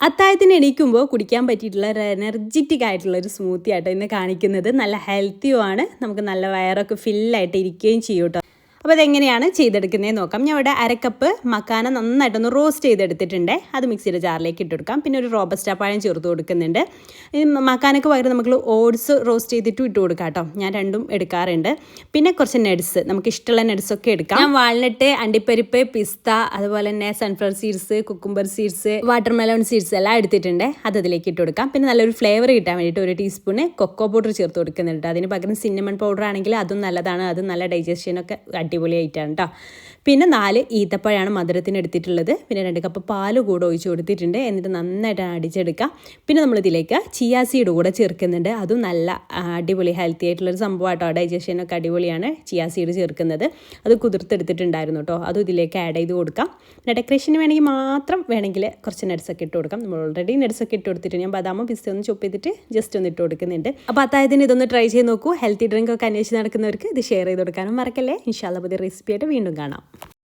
അത്താഴത്തിന് എണീക്കുമ്പോൾ കുടിക്കാൻ പറ്റിയിട്ടുള്ള ഒരു എനർജറ്റിക് ആയിട്ടുള്ള ഒരു സ്മൂത്തി ആട്ടോ ഇന്ന് കാണിക്കുന്നത്. നല്ല ഹെൽത്തിയുമാണ്, നമുക്ക് നല്ല വയറൊക്കെ ഫില്ലായിട്ട് ഇരിക്കുകയും ചെയ്യും കേട്ടോ. അപ്പോൾ അതെങ്ങനെയാണ് ചെയ്തെടുക്കുന്നതെന്ന് നോക്കാം. ഞാൻ ഇവിടെ അരക്കപ്പ് മക്കാന നന്നായിട്ടൊന്ന് റോസ്റ്റ് ചെയ്തെടുത്തിട്ടുണ്ട്. അത് മിക്സിയുടെ ജാറിലേക്ക് ഇട്ടെടുക്കാം. പിന്നെ ഒരു റോബസ്റ്റ പഴം ചേർത്ത് കൊടുക്കുന്നുണ്ട്. ഈ മക്കാനക്ക് പകരം നമുക്ക് ഓട്സ് റോസ്റ്റ് ചെയ്തിട്ടും ഇട്ട് കൊടുക്കാം കേട്ടോ. ഞാൻ രണ്ടും എടുക്കാറുണ്ട്. പിന്നെ കുറച്ച് നട്ട്സ്, നമുക്ക് ഇഷ്ടമുള്ള നട്ട്സൊക്കെ എടുക്കാം. ഞാൻ വാൾനട്ട്, അണ്ടിപ്പരിപ്പ്, പിസ്ത, അതുപോലെ തന്നെ sunflower seeds, cucumber seeds, watermelon seeds എല്ലാം എടുത്തിട്ടുണ്ട്. അത് അതിലേക്ക് ഇട്ട് കൊടുക്കാം. പിന്നെ നല്ലൊരു ഫ്ലേവർ കിട്ടാൻ വേണ്ടിയിട്ട് 1 ടീസ്പൂൺ കൊക്കോ പൗഡർ ചേർത്ത് കൊടുക്കുന്നുണ്ട്. അതിന് പകരം സിന്നമൺ പൗഡർ ആണെങ്കിൽ അതും നല്ലതാണ്. അതും നല്ല ഡൈജഷനൊക്കെ അടിപൊളിയായിട്ടാണ് കേട്ടോ. പിന്നെ 4 ഈത്തപ്പഴമാണ് മധുരത്തിന് എടുത്തിട്ടുള്ളത്. പിന്നെ 2 കപ്പ് പാല് കൂടെ ഒഴിച്ച് കൊടുത്തിട്ടുണ്ട്. എന്നിട്ട് നന്നായിട്ട് അടിച്ചെടുക്കാം. പിന്നെ നമ്മളിതിലേക്ക് ചിയാ സീഡ് കൂടെ ചേർക്കുന്നുണ്ട്. അതും നല്ല അടിപൊളി ഹെൽത്തി ആയിട്ടുള്ളൊരു സംഭവം കേട്ടോ. ഡൈജഷനൊക്കെ അടിപൊളിയാണ് ചിയാ സീഡ് ചേർക്കുന്നത്. അത് കുതിർത്തെടുത്തിട്ടുണ്ടായിരുന്നു കേട്ടോ. അതും ഇതിലേക്ക് ആഡ് ചെയ്ത് കൊടുക്കാം. പിന്നെ ഡെക്കറേഷന് വേണമെങ്കിൽ മാത്രം വേണമെങ്കിൽ കുറച്ച് നട്ട്സൊക്കെ ഇട്ട് കൊടുക്കാം. നമ്മൾ ഓൾറെഡി നട്ട്സൊക്കെ ഇട്ട് കൊടുത്തിട്ട് ഞാൻ ബദാമും പിസ്തയൊന്നും ചൊപ്പ് ചെയ്തിട്ട് ജസ്റ്റ് ഒന്ന് ഇട്ട് കൊടുക്കുന്നുണ്ട്. അപ്പോൾ അത്താഴത്തിന് ഇതൊന്ന് ട്രൈ ചെയ്ത് നോക്കൂ. ഹെൽത്തി ഡ്രിങ്ക് ഒക്കെ അന്വേഷിച്ച് നടക്കുന്നവർക്ക് ഇത് ഷെയർ ചെയ്ത് കൊടുക്കാനും മറക്കല്ലേ. ഇൻഷാ അല്ലാഹ് പുതിയ റെസിപ്പിയായിട്ട് വീണ്ടും കാണാം.